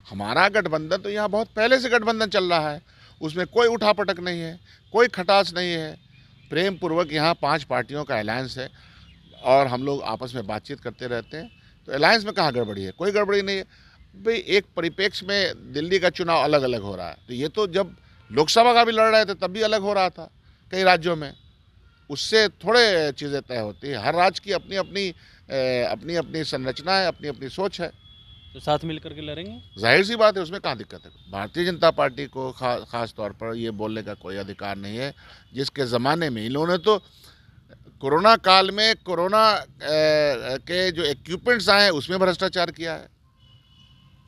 हमारा गठबंधन तो यहाँ बहुत पहले से गठबंधन चल रहा है, उसमें कोई उठापटक नहीं है, कोई खटास नहीं है। प्रेम पूर्वक यहाँ 5 पार्टियों का अलायंस है और हम लोग आपस में बातचीत करते रहते हैं। तो अलायंस में कहाँ गड़बड़ी है? कोई गड़बड़ी नहीं है भाई। एक परिप्रेक्ष्य में दिल्ली का चुनाव अलग अलग हो रहा है, तो ये तो जब लोकसभा का भी लड़ रहे थे तब भी अलग हो रहा था कई राज्यों में। उससे थोड़े चीज़ें तय होती है। हर राज्य की अपनी अपनी संरचना है, अपनी अपनी सोच है। तो साथ मिल करके लड़ेंगे। जाहिर सी बात है, उसमें कहाँ दिक्कत है। भारतीय जनता पार्टी को खास तौर पर ये बोलने का कोई अधिकार नहीं है, जिसके ज़माने में इन्होंने तो कोरोना काल में कोरोना के जो इक्विपमेंट्स आए हैं उसमें भ्रष्टाचार किया है।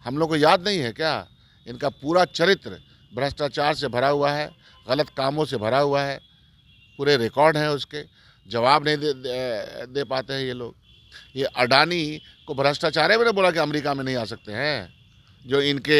हम लोग को याद नहीं है क्या? इनका पूरा चरित्र भ्रष्टाचार से भरा हुआ है, गलत कामों से भरा हुआ है। पूरे रिकॉर्ड हैं उसके, जवाब नहीं दे पाते हैं ये लोग। ये अडानी को भ्रष्टाचार है, मैंने बोला कि अमेरिका में नहीं आ सकते हैं, जो इनके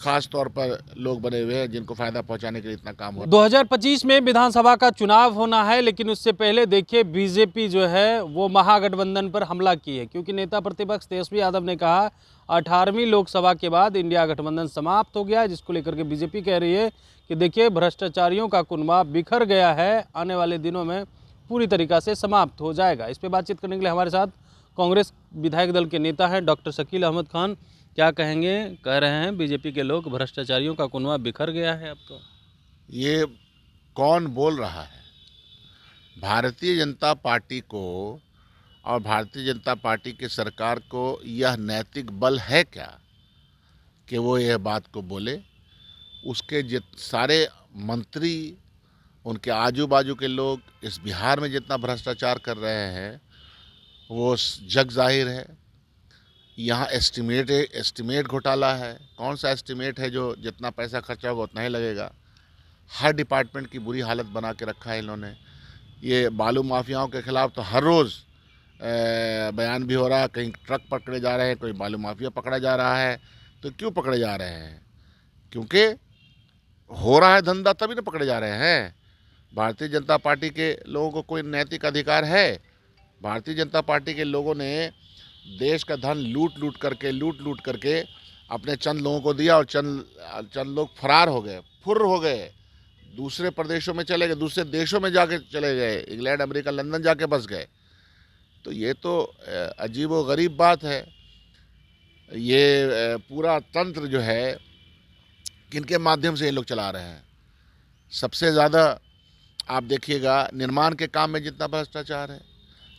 खास तौर पर लोग बने हुए हैं जिनको फायदा पहुंचाने के लिए इतना काम हो। 2025 में विधानसभा का चुनाव होना है, लेकिन उससे पहले देखिए बीजेपी जो है वो महागठबंधन पर हमला की है, क्योंकि नेता प्रतिपक्ष तेजस्वी यादव ने कहा 18वीं लोकसभा के बाद इंडिया गठबंधन समाप्त हो गया है, जिसको लेकर के बीजेपी कह रही है कि देखिए भ्रष्टाचारियों का कुनबा बिखर गया है, आने वाले दिनों में पूरी तरीक़ा से समाप्त हो जाएगा। इस पर बातचीत करने के लिए हमारे साथ कांग्रेस विधायक दल के नेता हैं डॉक्टर शकील अहमद खान। क्या कहेंगे? कह रहे हैं बीजेपी के लोग भ्रष्टाचारियों का कुनबा बिखर गया है अब तो। ये कौन बोल रहा है? भारतीय जनता पार्टी को और भारतीय जनता पार्टी की सरकार को यह नैतिक बल है क्या कि वो यह बात को बोले? उसके सारे मंत्री, उनके आजू बाजू के लोग इस बिहार में जितना भ्रष्टाचार कर रहे हैं वो जग जाहिर है। यहाँ एस्टिमेट घोटाला है। कौन सा एस्टिमेट है जो जितना पैसा खर्चा होगा उतना ही लगेगा? हर डिपार्टमेंट की बुरी हालत बना के रखा है इन्होंने। ये बालू माफियाओं के खिलाफ तो हर रोज़ बयान भी हो रहा है, कहीं ट्रक पकड़े जा रहे हैं, कोई बालू माफिया पकड़ा जा रहा है। तो क्यों पकड़े जा रहे हैं? क्योंकि हो रहा है धंधा, तभी तो पकड़े जा रहे हैं। भारतीय जनता पार्टी के लोगों को कोई नैतिक अधिकार है? भारतीय जनता पार्टी के लोगों ने देश का धन लूट लूट करके अपने चंद लोगों को दिया और चंद लोग फरार हो गए, फुर्र हो गए, दूसरे प्रदेशों में चले गए, दूसरे देशों में जाके चले गए, इंग्लैंड, अमेरिका, लंदन जाके बस गए। तो ये तो अजीब व गरीब बात है। ये पूरा तंत्र जो है किनके माध्यम से ये लोग चला रहे हैं? सबसे ज़्यादा आप देखिएगा निर्माण के काम में जितना भ्रष्टाचार है,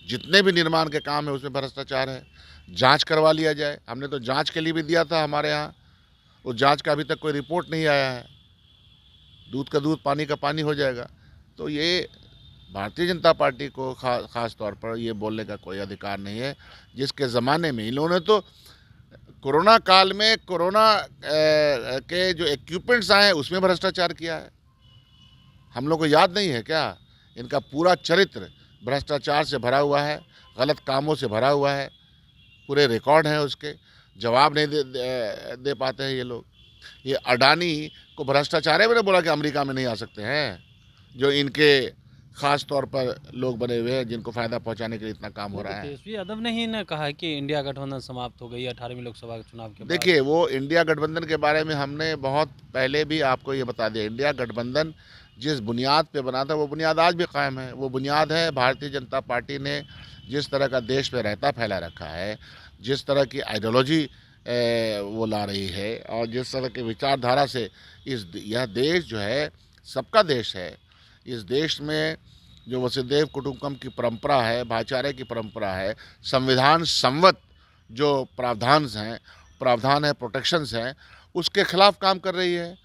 जितने भी निर्माण के काम है उसमें भ्रष्टाचार है। जांच करवा लिया जाए, हमने तो जांच के लिए भी दिया था हमारे यहाँ, उस जांच का अभी तक कोई रिपोर्ट नहीं आया है। दूध का दूध, पानी का पानी हो जाएगा। तो ये भारतीय जनता पार्टी को खास तौर पर ये बोलने का कोई अधिकार नहीं है, जिसके ज़माने में इन्होंने तो कोरोना काल में कोरोना के जो इक्विपमेंट्स आए हैं उसमें भ्रष्टाचार किया है। हम लोग को याद नहीं है क्या? इनका पूरा चरित्र भ्रष्टाचार से भरा हुआ है, गलत कामों से भरा हुआ है। पूरे रिकॉर्ड हैं उसके, जवाब नहीं दे पाते हैं ये लोग। ये अडानी को भ्रष्टाचार है, मैंने बोला कि अमेरिका में नहीं आ सकते हैं, जो इनके खास तौर पर लोग बने हुए हैं जिनको फायदा पहुंचाने के लिए इतना काम हो रहा है। तेजस्वी यादव ने ही ना कहा है कि इंडिया गठबंधन समाप्त हो गई 18वीं लोकसभा के चुनाव के बाद। देखिए, वो इंडिया गठबंधन के बारे में हमने बहुत पहले भी आपको ये बता दिया। इंडिया गठबंधन जिस बुनियाद पे बना था वो बुनियाद आज भी कायम है। वो बुनियाद है भारतीय जनता पार्टी ने जिस तरह का देश में रहता फैला रखा है, जिस तरह की आइडियोलॉजी वो ला रही है और जिस तरह की विचारधारा से यह देश जो है सबका देश है। इस देश में जो वसुधैव कुटुंबकम की परंपरा है, भाईचारे की परंपरा है, संविधान सम्मत जो प्रावधान है, प्रोटेक्शंस हैं, उसके खिलाफ काम कर रही है।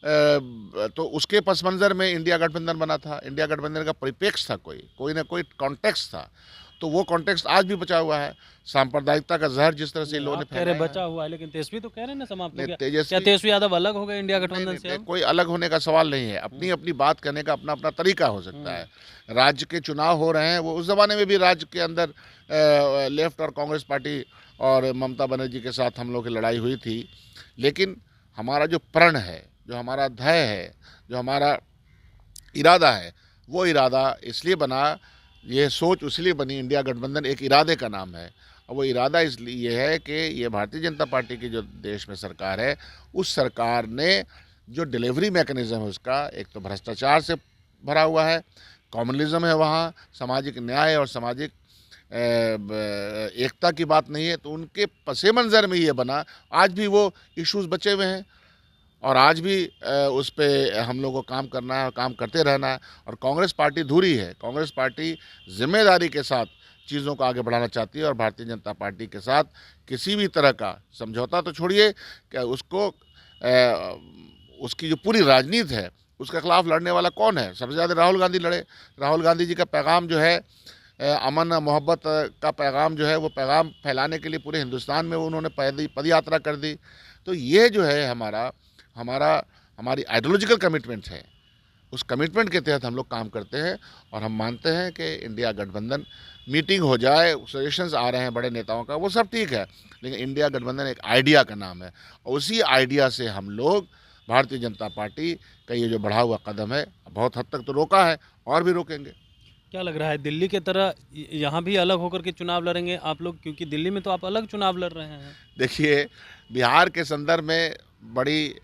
तो उसके पस मंज़र में इंडिया गठबंधन बना था। इंडिया गठबंधन का परिप्रेक्ष्य था, कोई ना कोई कॉन्टेक्स्ट था। तो वो कॉन्टेक्स्ट आज भी बचा हुआ है। सांप्रदायिकता का जहर जिस तरह से लोगों ने फैलाया है, बचा हुआ है, लेकिन तेजस्वी तो कह रहे हैं ना समाप्त हो गया। तेजस्वी, क्या तेजस्वी यादव अलग हो गए इंडिया गठबंधन से? कोई अलग होने का सवाल नहीं है। अपनी अपनी बात करने का अपना अपना तरीका हो सकता है। राज्य के चुनाव हो रहे हैं, वो उस ज़माने में भी राज्य के अंदर लेफ्ट और कांग्रेस पार्टी और ममता बनर्जी के साथ हम लोग की लड़ाई हुई थी। लेकिन हमारा जो प्रण है, जो हमारा ध्येय है, जो हमारा इरादा है, वो इरादा इसलिए बना, ये सोच इसलिए बनी, इंडिया गठबंधन एक इरादे का नाम है और वो इरादा इसलिए है कि ये भारतीय जनता पार्टी की जो देश में सरकार है, उस सरकार ने जो डिलीवरी मैकेनिज़्म है उसका, एक तो भ्रष्टाचार से भरा हुआ है, कम्युनलिज्म है वहाँ, सामाजिक न्याय और सामाजिक एकता की बात नहीं है, तो उनके पसे मंज़र में ये बना। आज भी वो इश्यूज़ बचे हुए हैं और आज भी उस पे हम लोगों को काम करना है और काम करते रहना है। और कांग्रेस पार्टी धुरी है, कांग्रेस पार्टी जिम्मेदारी के साथ चीज़ों को आगे बढ़ाना चाहती है और भारतीय जनता पार्टी के साथ किसी भी तरह का समझौता तो छोड़िए कि उसको उसकी जो पूरी राजनीति है उसके खिलाफ लड़ने वाला कौन है? सबसे ज़्यादा राहुल गांधी लड़े। राहुल गांधी जी का पैगाम जो है अमन मोहब्बत का पैगाम जो है वो पैगाम फैलाने के लिए पूरे हिंदुस्तान में उन्होंने पद यात्रा कर दी। तो ये जो है हमारी आइडियोलॉजिकल कमिटमेंट है, उस कमिटमेंट के तहत हम लोग काम करते हैं और हम मानते हैं कि इंडिया गठबंधन मीटिंग हो जाए, सजेशंस आ रहे हैं बड़े नेताओं का, वो सब ठीक है, लेकिन इंडिया गठबंधन एक आइडिया का नाम है और उसी आइडिया से हम लोग भारतीय जनता पार्टी का ये जो बढ़ा हुआ कदम है बहुत हद तक तो रोका है और भी रोकेंगे। क्या लग रहा है दिल्ली के तरह यहाँ भी अलग होकर के चुनाव लड़ेंगे आप लोग, क्योंकि दिल्ली में तो आप अलग चुनाव लड़ रहे हैं? देखिए, बिहार के संदर्भ में बड़ी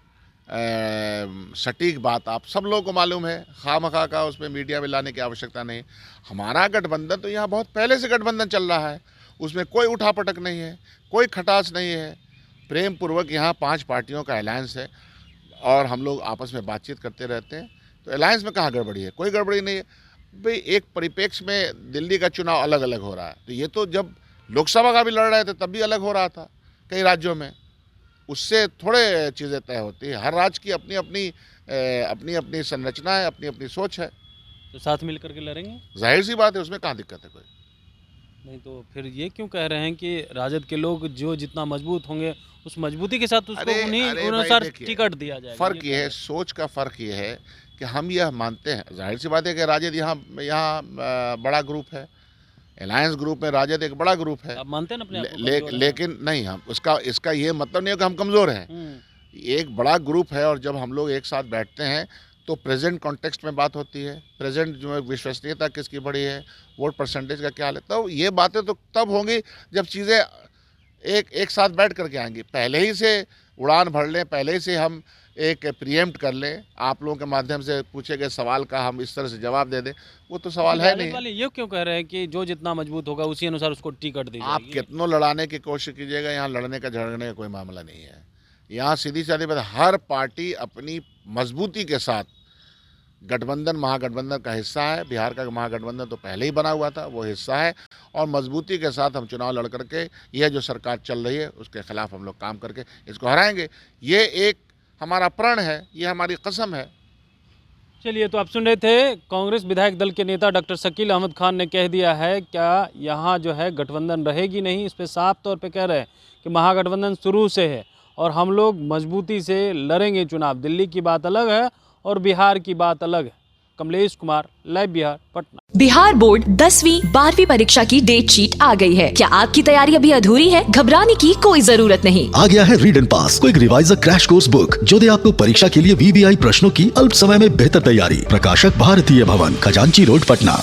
सटीक बात आप सब लोगों को मालूम है, खामखा का उसमें मीडिया में लाने की आवश्यकता नहीं। हमारा गठबंधन तो यहाँ बहुत पहले से गठबंधन चल रहा है, उसमें कोई उठापटक नहीं है, कोई खटास नहीं है। प्रेम पूर्वक यहाँ 5 पार्टियों का अलायंस है और हम लोग आपस में बातचीत करते रहते हैं। तो अलायंस में कहाँ गड़बड़ी है? कोई गड़बड़ी नहीं है भाई। एक परिप्रेक्ष्य में दिल्ली का चुनाव अलग अलग हो रहा है, तो ये तो जब लोकसभा का भी लड़ रहे थे तब भी अलग हो रहा था कई राज्यों में, उससे थोड़े चीज़ें तय होती है। हर राज्य की अपनी अपनी संरचना है, अपनी अपनी सोच है। तो साथ मिल करके लड़ेंगे? जाहिर सी बात है, उसमें कहाँ दिक्कत है कोई? नहीं तो फिर ये क्यों कह रहे हैं कि राजद के लोग जो जितना मजबूत होंगे उस मजबूती के साथ उसको उन्हीं अनुसार टिकट दिया जाएगा? फ़र्क ये है, सोच का फ़र्क ये है कि हम यह मानते हैं, जाहिर सी बात है कि राजद यहाँ बड़ा ग्रुप है, अलायंस ग्रुप में राजद एक बड़ा ग्रुप है। आप मानते हैं ना अपने आप को कमजोर हैं? लेकिन नहीं, हम इसका ये मतलब नहीं है कि हम कमज़ोर हैं। एक बड़ा ग्रुप है और जब हम लोग एक साथ बैठते हैं तो प्रेजेंट कॉन्टेक्स्ट में बात होती है, प्रेजेंट जो विश्वसनीयता किसकी बड़ी है, वोट परसेंटेज का क्या हाल है, तो ये बातें तो तब होंगी जब चीज़ें एक साथ बैठ करके आएंगी। पहले ही से उड़ान भर लें, पहले ही से हम एक प्रीएम्प्ट कर लें, आप लोगों के माध्यम से पूछे गए सवाल का हम इस तरह से जवाब दे दें, वो तो सवाल है नहीं। वाले ये क्यों कह रहे हैं कि जो जितना मजबूत होगा उसी अनुसार उसको टिकट दी आप जाएगी? कितनों लड़ाने की कोशिश कीजिएगा, यहाँ लड़ने का झगड़ने का कोई मामला नहीं है। यहाँ सीधी सादी बात, हर पार्टी अपनी मजबूती के साथ गठबंधन महागठबंधन का हिस्सा है। बिहार का महागठबंधन तो पहले ही बना हुआ था, वो हिस्सा है और मजबूती के साथ हम चुनाव लड़ करके यह जो सरकार चल रही है उसके खिलाफ हम लोग काम करके इसको हराएंगे। ये एक हमारा प्रण है, ये हमारी कसम है। चलिए, तो आप सुन रहे थे कांग्रेस विधायक दल के नेता डॉक्टर शकील अहमद खान ने कह दिया है क्या यहाँ जो है गठबंधन रहेगी नहीं। इस पर साफ तौर पे कह रहे हैं कि महागठबंधन शुरू से है और हम लोग मजबूती से लड़ेंगे चुनाव। दिल्ली की बात अलग है और बिहार की बात अलग है। कमलेश कुमार, लाइव बिहार, पटना। बिहार बोर्ड 10वीं 12वीं परीक्षा की डेट शीट आ गई है। क्या आपकी तैयारी अभी अधूरी है? घबराने की कोई जरूरत नहीं। आ गया है read and pass quick reviser crash course book, जो दे आपको परीक्षा के लिए VBI प्रश्नों की अल्प समय में बेहतर तैयारी। प्रकाशक भारतीय भवन, खजांची रोड, पटना।